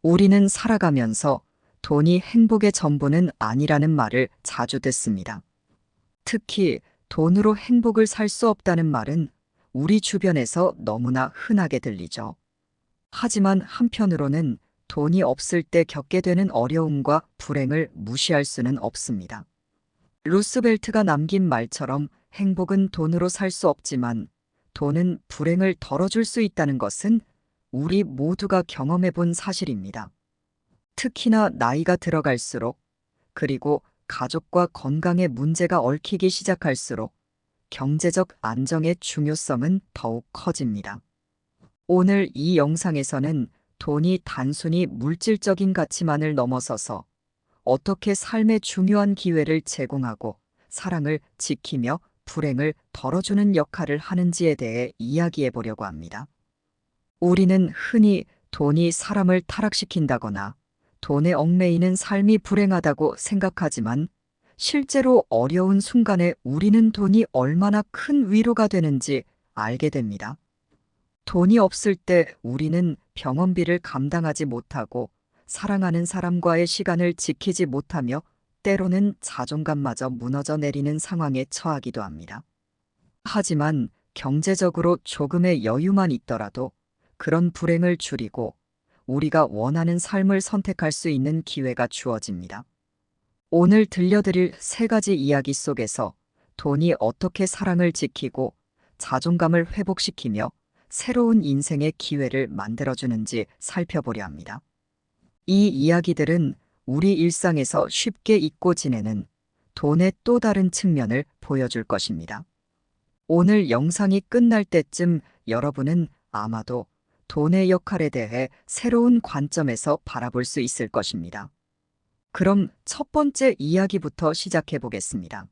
우리는 살아가면서 돈이 행복의 전부는 아니라는 말을 자주 듣습니다. 특히 돈으로 행복을 살 수 없다는 말은 우리 주변에서 너무나 흔하게 들리죠. 하지만 한편으로는 돈이 없을 때 겪게 되는 어려움과 불행을 무시할 수는 없습니다. 루스벨트가 남긴 말처럼 행복은 돈으로 살 수 없지만 돈은 불행을 덜어줄 수 있다는 것은 우리 모두가 경험해 본 사실입니다. 특히나 나이가 들어갈수록, 그리고 가족과 건강에 문제가 얽히기 시작할수록 경제적 안정의 중요성은 더욱 커집니다. 오늘 이 영상에서는 돈이 단순히 물질적인 가치만을 넘어서서 어떻게 삶의 중요한 기회를 제공하고 사랑을 지키며 불행을 덜어주는 역할을 하는지에 대해 이야기해 보려고 합니다. 우리는 흔히 돈이 사람을 타락시킨다거나 돈에 얽매이는 삶이 불행하다고 생각하지만 실제로 어려운 순간에 우리는 돈이 얼마나 큰 위로가 되는지 알게 됩니다. 돈이 없을 때 우리는 병원비를 감당하지 못하고 사랑하는 사람과의 시간을 지키지 못하며 때로는 자존감마저 무너져 내리는 상황에 처하기도 합니다. 하지만 경제적으로 조금의 여유만 있더라도 그런 불행을 줄이고 우리가 원하는 삶을 선택할 수 있는 기회가 주어집니다. 오늘 들려드릴 세 가지 이야기 속에서 돈이 어떻게 사랑을 지키고 자존감을 회복시키며 새로운 인생의 기회를 만들어주는지 살펴보려 합니다. 이 이야기들은 우리 일상에서 쉽게 잊고 지내는 돈의 또 다른 측면을 보여줄 것입니다. 오늘 영상이 끝날 때쯤 여러분은 아마도 돈의 역할에 대해 새로운 관점에서 바라볼 수 있을 것입니다. 그럼 첫 번째 이야기부터 시작해 보겠습니다.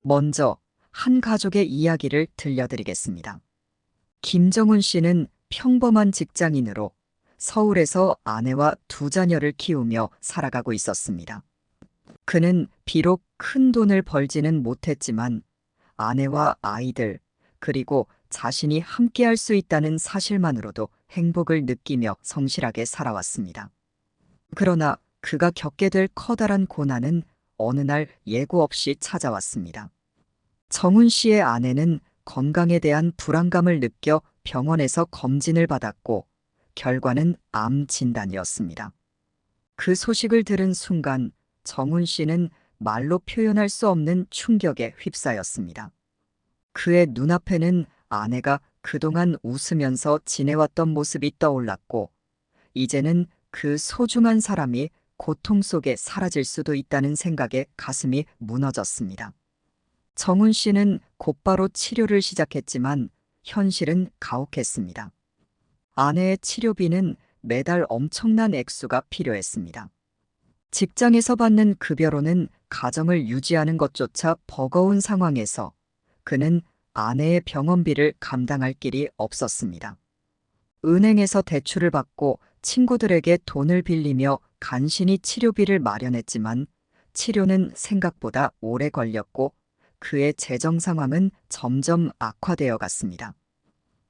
먼저 한 가족의 이야기를 들려드리겠습니다. 김정훈 씨는 평범한 직장인으로 서울에서 아내와 두 자녀를 키우며 살아가고 있었습니다. 그는 비록 큰 돈을 벌지는 못했지만 아내와 아이들, 그리고 자신이 함께할 수 있다는 사실만으로도 행복을 느끼며 성실하게 살아왔습니다. 그러나 그가 겪게 될 커다란 고난은 어느 날 예고 없이 찾아왔습니다. 정훈 씨의 아내는 건강에 대한 불안감을 느껴 병원에서 검진을 받았고 결과는 암 진단이었습니다. 그 소식을 들은 순간 정훈 씨는 말로 표현할 수 없는 충격에 휩싸였습니다. 그의 눈앞에는 아내가 그동안 웃으면서 지내왔던 모습이 떠올랐고, 이제는 그 소중한 사람이 고통 속에 사라질 수도 있다는 생각에 가슴이 무너졌습니다. 정훈 씨는 곧바로 치료를 시작했지만 현실은 가혹했습니다. 아내의 치료비는 매달 엄청난 액수가 필요했습니다. 직장에서 받는 급여로는 가정을 유지하는 것조차 버거운 상황에서 그는 아내의 병원비를 감당할 길이 없었습니다. 은행에서 대출을 받고 친구들에게 돈을 빌리며 간신히 치료비를 마련했지만 치료는 생각보다 오래 걸렸고 그의 재정 상황은 점점 악화되어 갔습니다.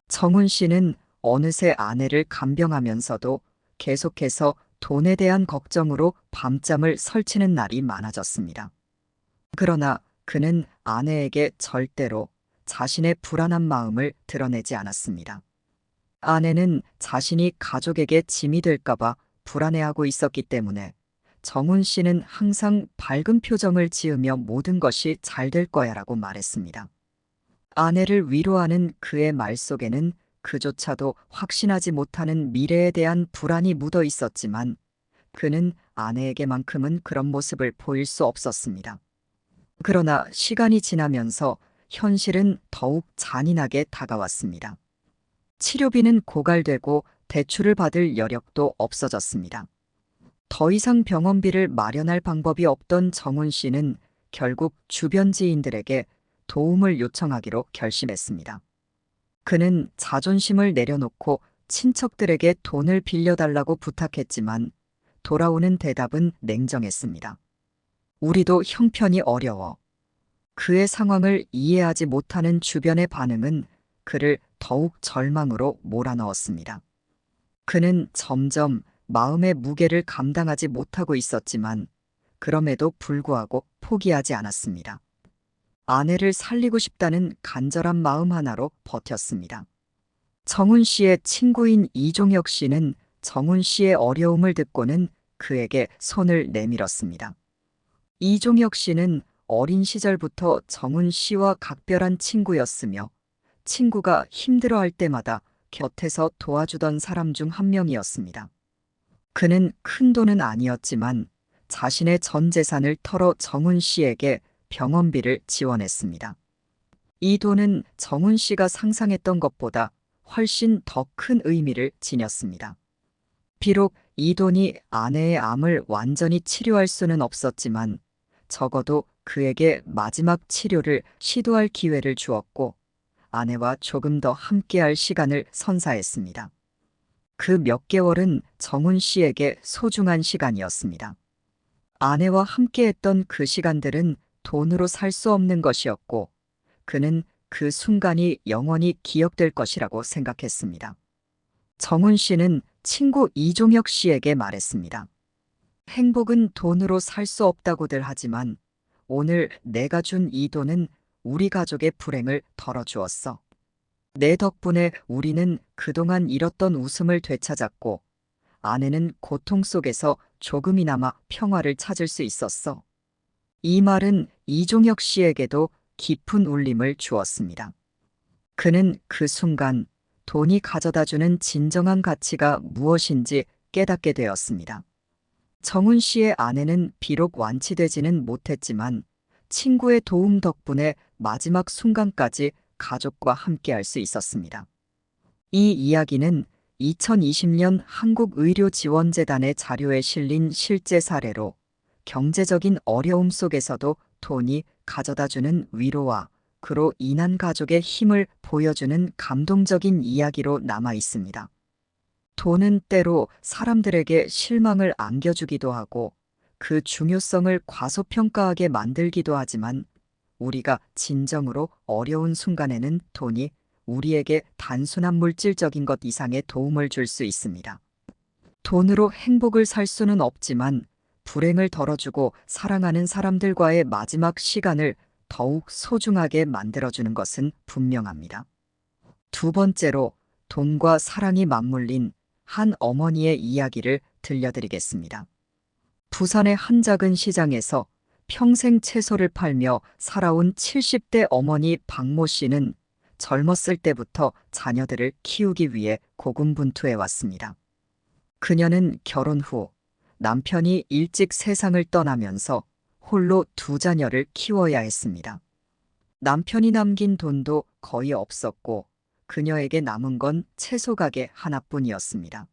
정훈 씨는 어느새 아내를 간병하면서도 계속해서 돈에 대한 걱정으로 밤잠을 설치는 날이 많아졌습니다. 그러나 그는 아내에게 절대로 자신의 불안한 마음을 드러내지 않았습니다. 아내는 자신이 가족에게 짐이 될까봐 불안해하고 있었기 때문에 정훈 씨는 항상 밝은 표정을 지으며 모든 것이 잘 될 거야라고 말했습니다. 아내를 위로하는 그의 말 속에는 그조차도 확신하지 못하는 미래에 대한 불안이 묻어 있었지만 그는 아내에게만큼은 그런 모습을 보일 수 없었습니다. 그러나 시간이 지나면서 현실은 더욱 잔인하게 다가왔습니다. 치료비는 고갈되고 대출을 받을 여력도 없어졌습니다. 더 이상 병원비를 마련할 방법이 없던 정훈 씨는 결국 주변 지인들에게 도움을 요청하기로 결심했습니다. 그는 자존심을 내려놓고 친척들에게 돈을 빌려달라고 부탁했지만 돌아오는 대답은 냉정했습니다. 우리도 형편이 어려워. 그의 상황을 이해하지 못하는 주변의 반응은 그를 더욱 절망으로 몰아넣었습니다. 그는 점점 마음의 무게를 감당하지 못하고 있었지만 그럼에도 불구하고 포기하지 않았습니다. 아내를 살리고 싶다는 간절한 마음 하나로 버텼습니다. 정훈 씨의 친구인 이종혁 씨는 정훈 씨의 어려움을 듣고는 그에게 손을 내밀었습니다. 이종혁 씨는 어린 시절부터 정훈 씨와 각별한 친구였으며 친구가 힘들어할 때마다 곁에서 도와주던 사람 중 한 명이었습니다. 그는 큰 돈은 아니었지만 자신의 전 재산을 털어 정훈 씨에게 병원비를 지원했습니다. 이 돈은 정훈 씨가 상상했던 것보다 훨씬 더 큰 의미를 지녔습니다. 비록 이 돈이 아내의 암을 완전히 치료할 수는 없었지만 적어도 그에게 마지막 치료를 시도할 기회를 주었고 아내와 조금 더 함께할 시간을 선사했습니다. 그 몇 개월은 정훈 씨에게 소중한 시간이었습니다. 아내와 함께했던 그 시간들은 돈으로 살 수 없는 것이었고 그는 그 순간이 영원히 기억될 것이라고 생각했습니다. 정훈 씨는 친구 이종혁 씨에게 말했습니다. 행복은 돈으로 살 수 없다고들 하지만 오늘 내가 준 이 돈은 우리 가족의 불행을 덜어주었어. 내 덕분에 우리는 그동안 잃었던 웃음을 되찾았고 아내는 고통 속에서 조금이나마 평화를 찾을 수 있었어. 이 말은 이종혁 씨에게도 깊은 울림을 주었습니다. 그는 그 순간 돈이 가져다주는 진정한 가치가 무엇인지 깨닫게 되었습니다. 정훈 씨의 아내는 비록 완치되지는 못했지만 친구의 도움 덕분에 마지막 순간까지 가족과 함께할 수 있었습니다. 이 이야기는 2020년 한국의료지원재단의 자료에 실린 실제 사례로 경제적인 어려움 속에서도 돈이 가져다주는 위로와 그로 인한 가족의 힘을 보여주는 감동적인 이야기로 남아 있습니다. 돈은 때로 사람들에게 실망을 안겨주기도 하고 그 중요성을 과소평가하게 만들기도 하지만 우리가 진정으로 어려운 순간에는 돈이 우리에게 단순한 물질적인 것 이상의 도움을 줄 수 있습니다. 돈으로 행복을 살 수는 없지만 불행을 덜어주고 사랑하는 사람들과의 마지막 시간을 더욱 소중하게 만들어주는 것은 분명합니다. 두 번째로 돈과 사랑이 맞물린 한 어머니의 이야기를 들려드리겠습니다. 부산의 한 작은 시장에서 평생 채소를 팔며 살아온 70대 어머니 박모 씨는 젊었을 때부터 자녀들을 키우기 위해 고군분투해 왔습니다. 그녀는 결혼 후 남편이 일찍 세상을 떠나면서 홀로 두 자녀를 키워야 했습니다. 남편이 남긴 돈도 거의 없었고 그녀에게 남은 건 채소 가게 하나뿐이었습니다.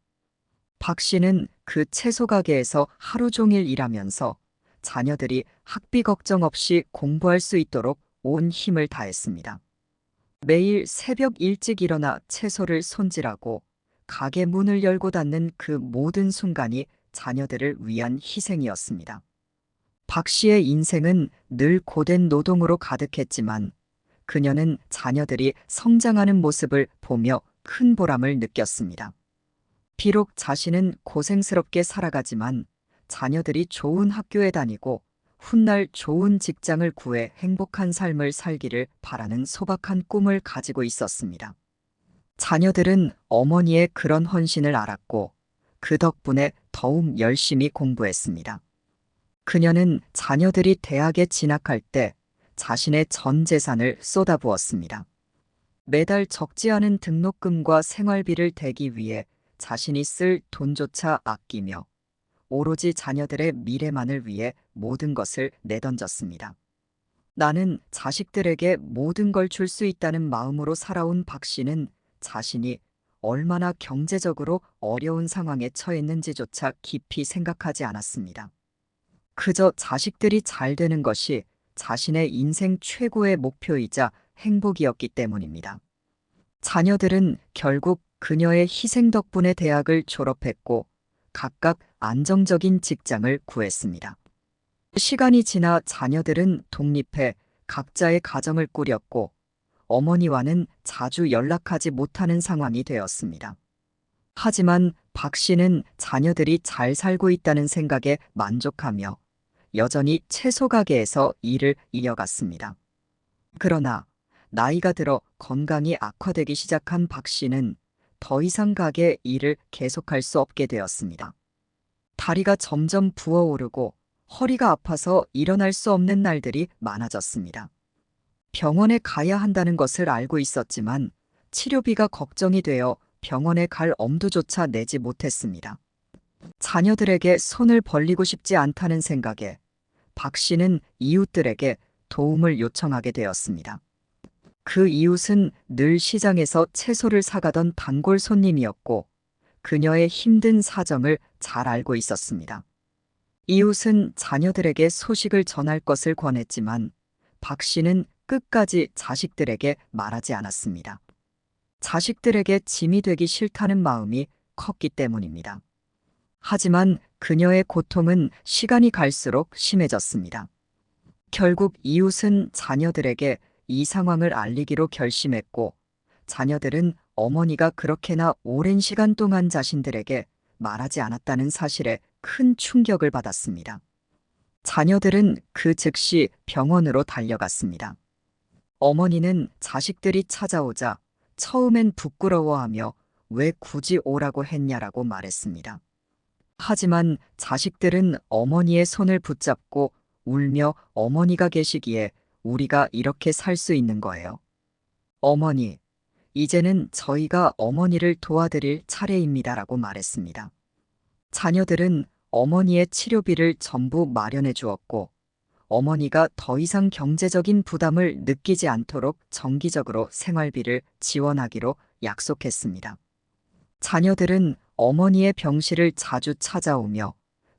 박 씨는 그 채소 가게에서 하루 종일 일하면서 자녀들이 학비 걱정 없이 공부할 수 있도록 온 힘을 다했습니다. 매일 새벽 일찍 일어나 채소를 손질하고 가게 문을 열고 닫는 그 모든 순간이 자녀들을 위한 희생이었습니다. 박 씨의 인생은 늘 고된 노동으로 가득했지만 그녀는 자녀들이 성장하는 모습을 보며 큰 보람을 느꼈습니다. 비록 자신은 고생스럽게 살아가지만 자녀들이 좋은 학교에 다니고 훗날 좋은 직장을 구해 행복한 삶을 살기를 바라는 소박한 꿈을 가지고 있었습니다. 자녀들은 어머니의 그런 헌신을 알았고 그 덕분에 더욱 열심히 공부했습니다. 그녀는 자녀들이 대학에 진학할 때 자신의 전 재산을 쏟아부었습니다. 매달 적지 않은 등록금과 생활비를 대기 위해 자신이 쓸 돈조차 아끼며 오로지 자녀들의 미래만을 위해 모든 것을 내던졌습니다. 나는 자식들에게 모든 걸 줄 수 있다는 마음으로 살아온 박 씨는 자신이 얼마나 경제적으로 어려운 상황에 처했는지조차 깊이 생각하지 않았습니다. 그저 자식들이 잘 되는 것이 자신의 인생 최고의 목표이자 행복이었기 때문입니다. 자녀들은 결국 그녀의 희생 덕분에 대학을 졸업했고 각각 안정적인 직장을 구했습니다. 시간이 지나 자녀들은 독립해 각자의 가정을 꾸렸고 어머니와는 자주 연락하지 못하는 상황이 되었습니다. 하지만 박 씨는 자녀들이 잘 살고 있다는 생각에 만족하며 여전히 채소 가게에서 일을 이어갔습니다. 그러나 나이가 들어 건강이 악화되기 시작한 박 씨는 더 이상 가게 일을 계속할 수 없게 되었습니다. 다리가 점점 부어오르고 허리가 아파서 일어날 수 없는 날들이 많아졌습니다. 병원에 가야 한다는 것을 알고 있었지만 치료비가 걱정이 되어 병원에 갈 엄두조차 내지 못했습니다. 자녀들에게 손을 벌리고 싶지 않다는 생각에 박 씨는 이웃들에게 도움을 요청하게 되었습니다. 그 이웃은 늘 시장에서 채소를 사가던 단골 손님이었고 그녀의 힘든 사정을 잘 알고 있었습니다. 이웃은 자녀들에게 소식을 전할 것을 권했지만 박 씨는 끝까지 자식들에게 말하지 않았습니다. 자식들에게 짐이 되기 싫다는 마음이 컸기 때문입니다. 하지만 그녀의 고통은 시간이 갈수록 심해졌습니다. 결국 이웃은 자녀들에게 이 상황을 알리기로 결심했고, 자녀들은 어머니가 그렇게나 오랜 시간 동안 자신들에게 말하지 않았다는 사실에 큰 충격을 받았습니다. 자녀들은 그 즉시 병원으로 달려갔습니다. 어머니는 자식들이 찾아오자 처음엔 부끄러워하며 왜 굳이 오라고 했냐라고 말했습니다. 하지만 자식들은 어머니의 손을 붙잡고 울며 어머니가 계시기에 우리가 이렇게 살 수 있는 거예요. 어머니, 이제는 저희가 어머니를 도와드릴 차례입니다라고 말했습니다. 자녀들은 어머니의 치료비를 전부 마련해 주었고, 어머니가 더 이상 경제적인 부담을 느끼지 않도록 정기적으로 생활비를 지원하기로 약속했습니다. 자녀들은 어머니의 병실을 자주 찾아오며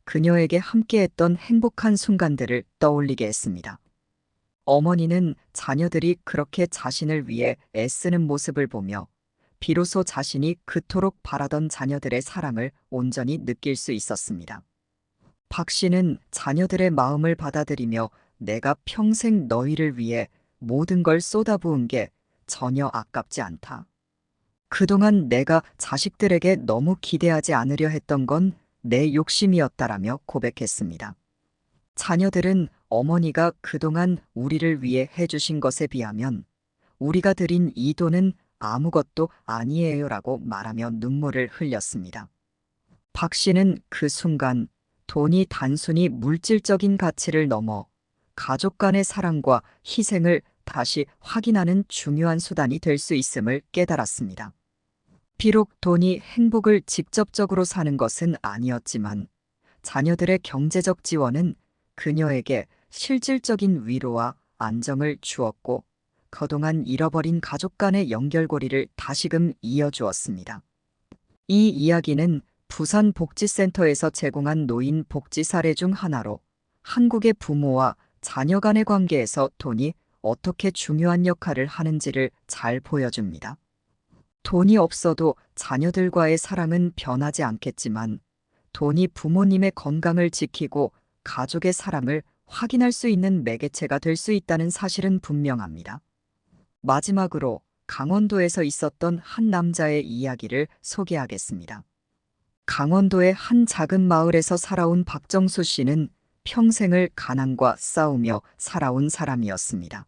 그녀에게 함께했던 행복한 순간들을 떠올리게 했습니다. 어머니는 자녀들이 그렇게 자신을 위해 애쓰는 모습을 보며 비로소 자신이 그토록 바라던 자녀들의 사랑을 온전히 느낄 수 있었습니다. 박 씨는 자녀들의 마음을 받아들이며 내가 평생 너희를 위해 모든 걸 쏟아부은 게 전혀 아깝지 않다. 그동안 내가 자식들에게 너무 기대하지 않으려 했던 건 내 욕심이었다라며 고백했습니다. 자녀들은 어머니가 그동안 우리를 위해 해주신 것에 비하면 우리가 드린 이 돈은 아무것도 아니에요라고 말하며 눈물을 흘렸습니다. 박 씨는 그 순간 돈이 단순히 물질적인 가치를 넘어 가족 간의 사랑과 희생을 다시 확인하는 중요한 수단이 될 수 있음을 깨달았습니다. 비록 돈이 행복을 직접적으로 사는 것은 아니었지만 자녀들의 경제적 지원은 그녀에게 실질적인 위로와 안정을 주었고 그동안 잃어버린 가족 간의 연결고리를 다시금 이어주었습니다. 이 이야기는 부산 복지센터에서 제공한 노인 복지 사례 중 하나로 한국의 부모와 자녀 간의 관계에서 돈이 어떻게 중요한 역할을 하는지를 잘 보여줍니다. 돈이 없어도 자녀들과의 사랑은 변하지 않겠지만 돈이 부모님의 건강을 지키고 가족의 사랑을 확인할 수 있는 매개체가 될 수 있다는 사실은 분명합니다. 마지막으로 강원도에서 있었던 한 남자의 이야기를 소개하겠습니다. 강원도의 한 작은 마을에서 살아온 박정수 씨는 평생을 가난과 싸우며 살아온 사람이었습니다.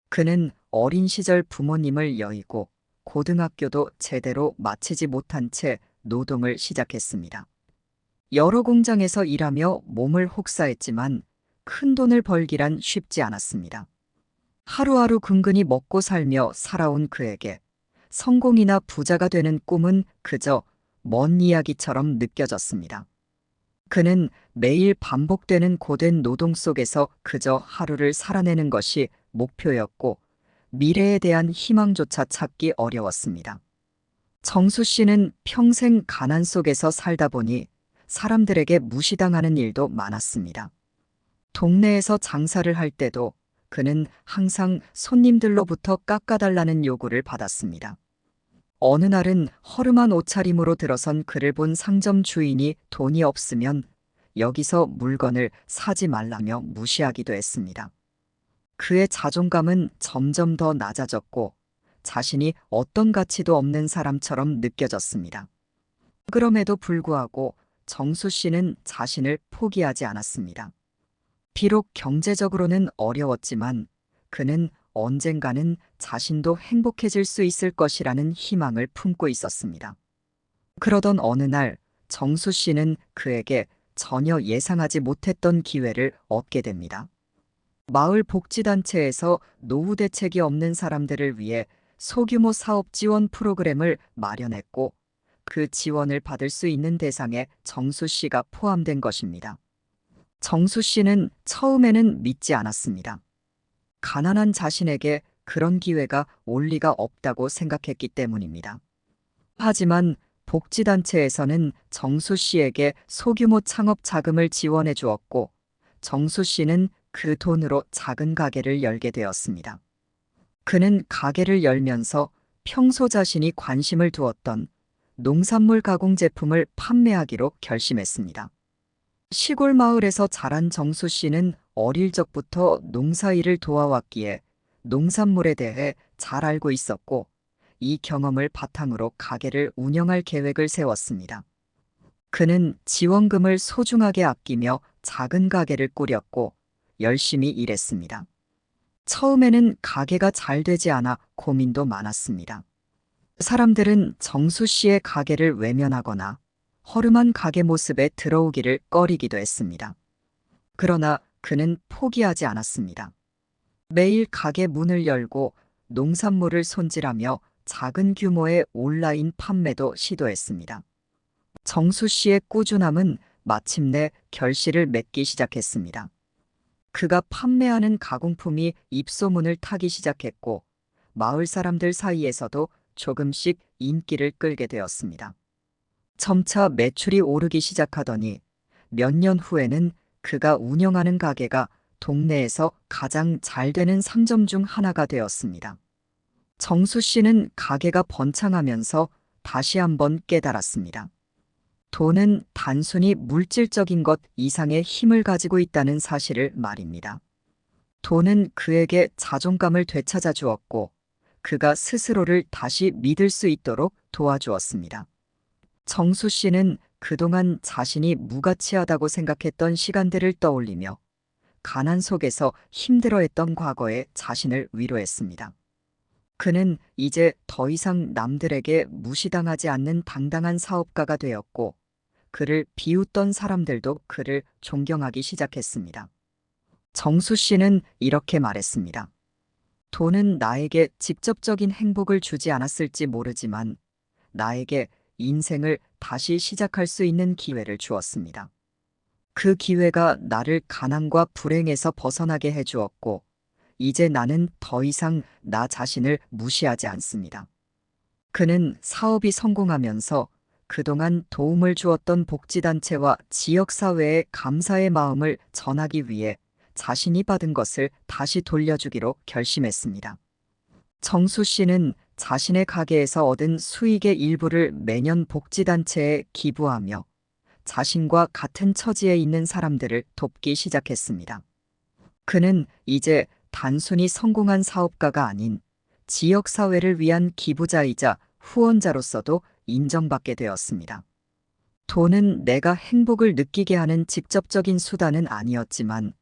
그는 어린 시절 부모님을 여의고 고등학교도 제대로 마치지 못한 채 노동을 시작했습니다. 여러 공장에서 일하며 몸을 혹사했지만 큰 돈을 벌기란 쉽지 않았습니다. 하루하루 근근히 먹고 살며 살아온 그에게 성공이나 부자가 되는 꿈은 그저 먼 이야기처럼 느껴졌습니다. 그는 매일 반복되는 고된 노동 속에서 그저 하루를 살아내는 것이 목표였고 미래에 대한 희망조차 찾기 어려웠습니다. 정수 씨는 평생 가난 속에서 살다 보니 사람들에게 무시당하는 일도 많았습니다. 동네에서 장사를 할 때도 그는 항상 손님들로부터 깎아달라는 요구를 받았습니다. 어느 날은 허름한 옷차림으로 들어선 그를 본 상점 주인이 돈이 없으면 여기서 물건을 사지 말라며 무시하기도 했습니다. 그의 자존감은 점점 더 낮아졌고 자신이 어떤 가치도 없는 사람처럼 느껴졌습니다. 그럼에도 불구하고 정수 씨는 자신을 포기하지 않았습니다. 비록 경제적으로는 어려웠지만 그는 언젠가는 자신도 행복해질 수 있을 것이라는 희망을 품고 있었습니다. 그러던 어느 날 정수 씨는 그에게 전혀 예상하지 못했던 기회를 얻게 됩니다. 마을 복지단체에서 노후 대책이 없는 사람들을 위해 소규모 사업 지원 프로그램을 마련했고 그 지원을 받을 수 있는 대상에 정수 씨가 포함된 것입니다. 정수 씨는 처음에는 믿지 않았습니다. 가난한 자신에게 그런 기회가 올 리가 없다고 생각했기 때문입니다. 하지만 복지단체에서는 정수 씨에게 소규모 창업 자금을 지원해 주었고 정수 씨는 그 돈으로 작은 가게를 열게 되었습니다. 그는 가게를 열면서 평소 자신이 관심을 두었던 농산물 가공 제품을 판매하기로 결심했습니다. 시골 마을에서 자란 정수 씨는 어릴 적부터 농사일을 도와왔기에 농산물에 대해 잘 알고 있었고 이 경험을 바탕으로 가게를 운영할 계획을 세웠습니다. 그는 지원금을 소중하게 아끼며 작은 가게를 꾸렸고 열심히 일했습니다. 처음에는 가게가 잘 되지 않아 고민도 많았습니다. 사람들은 정수 씨의 가게를 외면하거나 허름한 가게 모습에 들어오기를 꺼리기도 했습니다. 그러나 그는 포기하지 않았습니다. 매일 가게 문을 열고 농산물을 손질하며 작은 규모의 온라인 판매도 시도했습니다. 정수 씨의 꾸준함은 마침내 결실을 맺기 시작했습니다. 그가 판매하는 가공품이 입소문을 타기 시작했고 마을 사람들 사이에서도 조금씩 인기를 끌게 되었습니다. 점차 매출이 오르기 시작하더니 몇 년 후에는 그가 운영하는 가게가 동네에서 가장 잘 되는 상점 중 하나가 되었습니다. 정수 씨는 가게가 번창하면서 다시 한번 깨달았습니다. 돈은 단순히 물질적인 것 이상의 힘을 가지고 있다는 사실을 말입니다. 돈은 그에게 자존감을 되찾아 주었고 그가 스스로를 다시 믿을 수 있도록 도와주었습니다. 정수 씨는 그동안 자신이 무가치하다고 생각했던 시간들을 떠올리며 가난 속에서 힘들어했던 과거의 자신을 위로했습니다. 그는 이제 더 이상 남들에게 무시당하지 않는 당당한 사업가가 되었고 그를 비웃던 사람들도 그를 존경하기 시작했습니다. 정수 씨는 이렇게 말했습니다. 돈은 나에게 직접적인 행복을 주지 않았을지 모르지만 나에게 인생을 다시 시작할 수 있는 기회를 주었습니다. 그 기회가 나를 가난과 불행에서 벗어나게 해주었고 이제 나는 더 이상 나 자신을 무시하지 않습니다. 그는 사업이 성공하면서 그동안 도움을 주었던 복지단체와 지역사회에 감사의 마음을 전하기 위해 자신이 받은 것을 다시 돌려주기로 결심했습니다. 정수 씨는 자신의 가게에서 얻은 수익의 일부를 매년 복지단체에 기부하며 자신과 같은 처지에 있는 사람들을 돕기 시작했습니다. 그는 이제 단순히 성공한 사업가가 아닌 지역사회를 위한 기부자이자 후원자로서도 인정받게 되었습니다. 돈은 내가 행복을 느끼게 하는 직접적인 수단은 아니었지만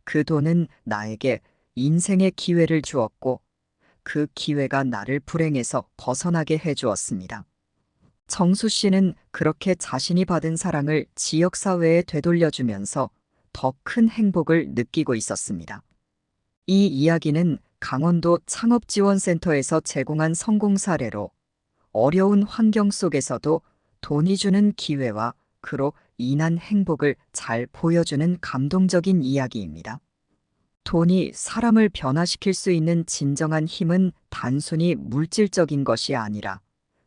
그 돈은 나에게 인생의 기회를 주었고 그 기회가 나를 불행에서 벗어나게 해주었습니다. 정수 씨는 그렇게 자신이 받은 사랑을 지역사회에 되돌려주면서 더 큰 행복을 느끼고 있었습니다. 이 이야기는 강원도 창업지원센터에서 제공한 성공 사례로 어려운 환경 속에서도 돈이 주는 기회와 그로 인한 행복을 잘 보여주는 감동적인 이야기입니다. 돈이 사람을 변화시킬 수 있는 진정한 힘은 단순히 물질적인 것이 아니라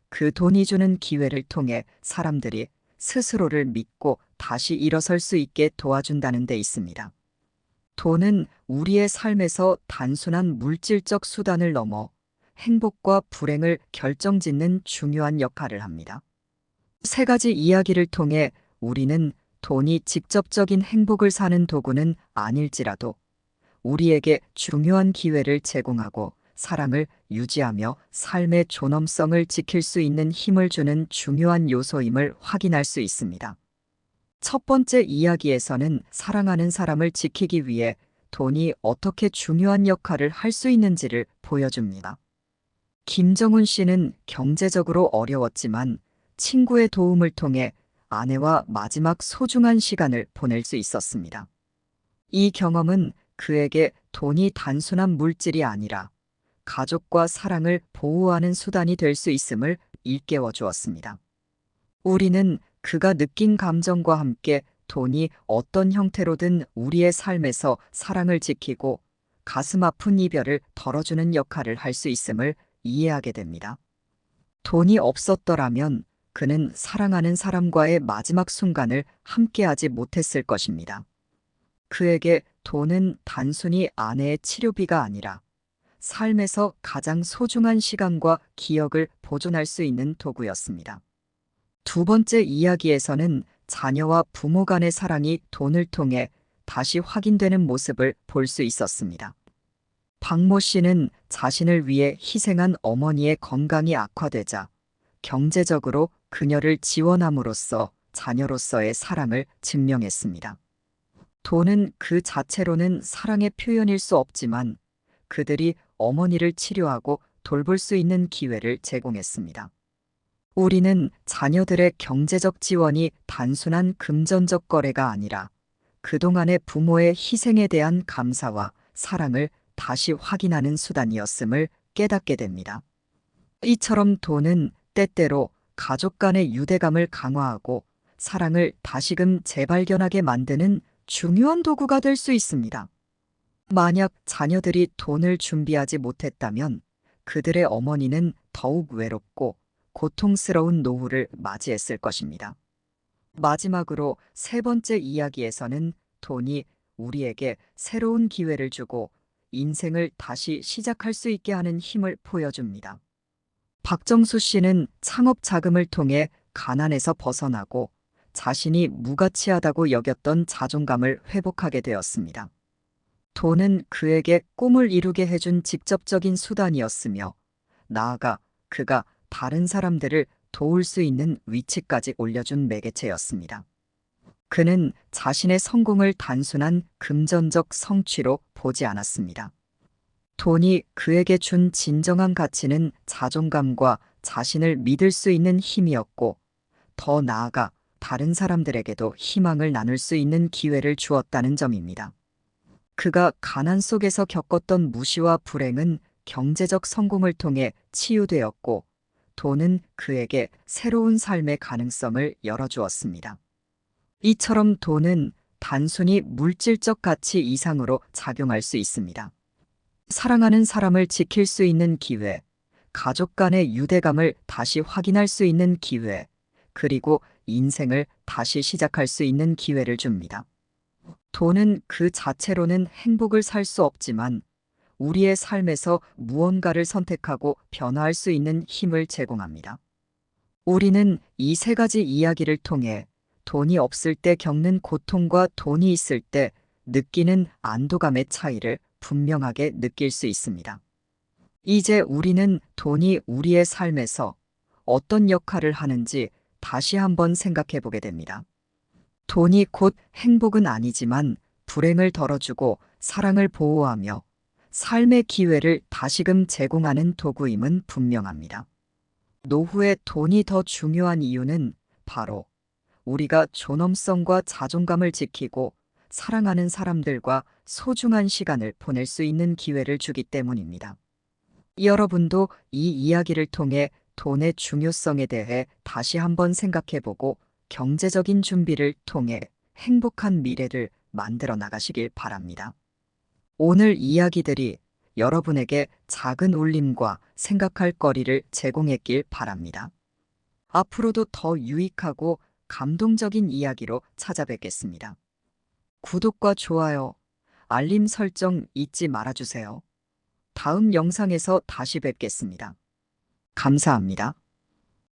그 돈이 주는 기회를 통해 사람들이 스스로를 믿고 다시 일어설 수 있게 도와준다는 데 있습니다. 돈은 우리의 삶에서 단순한 물질적 수단을 넘어 행복과 불행을 결정짓는 중요한 역할을 합니다. 세 가지 이야기를 통해 우리는 돈이 직접적인 행복을 사는 도구는 아닐지라도 우리에게 중요한 기회를 제공하고 사랑을 유지하며 삶의 존엄성을 지킬 수 있는 힘을 주는 중요한 요소임을 확인할 수 있습니다. 첫 번째 이야기에서는 사랑하는 사람을 지키기 위해 돈이 어떻게 중요한 역할을 할 수 있는지를 보여줍니다. 김정훈 씨는 경제적으로 어려웠지만 친구의 도움을 통해 아내와 마지막 소중한 시간을 보낼 수 있었습니다. 이 경험은 그에게 돈이 단순한 물질이 아니라 가족과 사랑을 보호하는 수단이 될 수 있음을 일깨워 주었습니다. 우리는 그가 느낀 감정과 함께 돈이 어떤 형태로든 우리의 삶에서 사랑을 지키고 가슴 아픈 이별을 덜어주는 역할을 할 수 있음을 이해하게 됩니다. 돈이 없었더라면 그는 사랑하는 사람과의 마지막 순간을 함께하지 못했을 것입니다. 그에게 돈은 단순히 아내의 치료비가 아니라 삶에서 가장 소중한 시간과 기억을 보존할 수 있는 도구였습니다. 두 번째 이야기에서는 자녀와 부모 간의 사랑이 돈을 통해 다시 확인되는 모습을 볼 수 있었습니다. 박모 씨는 자신을 위해 희생한 어머니의 건강이 악화되자 경제적으로 그녀를 지원함으로써 자녀로서의 사랑을 증명했습니다. 돈은 그 자체로는 사랑의 표현일 수 없지만 그들이 어머니를 치료하고 돌볼 수 있는 기회를 제공했습니다. 우리는 자녀들의 경제적 지원이 단순한 금전적 거래가 아니라 그동안의 부모의 희생에 대한 감사와 사랑을 다시 확인하는 수단이었음을 깨닫게 됩니다. 이처럼 돈은 때때로 가족 간의 유대감을 강화하고 사랑을 다시금 재발견하게 만드는 중요한 도구가 될 수 있습니다. 만약 자녀들이 돈을 준비하지 못했다면 그들의 어머니는 더욱 외롭고 고통스러운 노후를 맞이했을 것입니다. 마지막으로 세 번째 이야기에서는 돈이 우리에게 새로운 기회를 주고 인생을 다시 시작할 수 있게 하는 힘을 보여줍니다. 박정수 씨는 창업 자금을 통해 가난에서 벗어나고 자신이 무가치하다고 여겼던 자존감을 회복하게 되었습니다. 돈은 그에게 꿈을 이루게 해준 직접적인 수단이었으며 나아가 그가 다른 사람들을 도울 수 있는 위치까지 올려준 매개체였습니다. 그는 자신의 성공을 단순한 금전적 성취로 보지 않았습니다. 돈이 그에게 준 진정한 가치는 자존감과 자신을 믿을 수 있는 힘이었고, 더 나아가 다른 사람들에게도 희망을 나눌 수 있는 기회를 주었다는 점입니다. 그가 가난 속에서 겪었던 무시와 불행은 경제적 성공을 통해 치유되었고, 돈은 그에게 새로운 삶의 가능성을 열어주었습니다. 이처럼 돈은 단순히 물질적 가치 이상으로 작용할 수 있습니다. 사랑하는 사람을 지킬 수 있는 기회, 가족 간의 유대감을 다시 확인할 수 있는 기회, 그리고 인생을 다시 시작할 수 있는 기회를 줍니다. 돈은 그 자체로는 행복을 살 수 없지만 우리의 삶에서 무언가를 선택하고 변화할 수 있는 힘을 제공합니다. 우리는 이 세 가지 이야기를 통해 돈이 없을 때 겪는 고통과 돈이 있을 때 느끼는 안도감의 차이를 분명하게 느낄 수 있습니다. 이제 우리는 돈이 우리의 삶에서 어떤 역할을 하는지 다시 한번 생각해 보게 됩니다. 돈이 곧 행복은 아니지만 불행을 덜어주고 사랑을 보호하며 삶의 기회를 다시금 제공하는 도구임은 분명합니다. 노후에 돈이 더 중요한 이유는 바로 우리가 존엄성과 자존감을 지키고 사랑하는 사람들과 소중한 시간을 보낼 수 있는 기회를 주기 때문입니다. 여러분도 이 이야기를 통해 돈의 중요성에 대해 다시 한번 생각해보고 경제적인 준비를 통해 행복한 미래를 만들어 나가시길 바랍니다. 오늘 이야기들이 여러분에게 작은 울림과 생각할 거리를 제공했길 바랍니다. 앞으로도 더 유익하고 감동적인 이야기로 찾아뵙겠습니다. 구독과 좋아요, 알림 설정 잊지 말아주세요. 다음 영상에서 다시 뵙겠습니다. 감사합니다.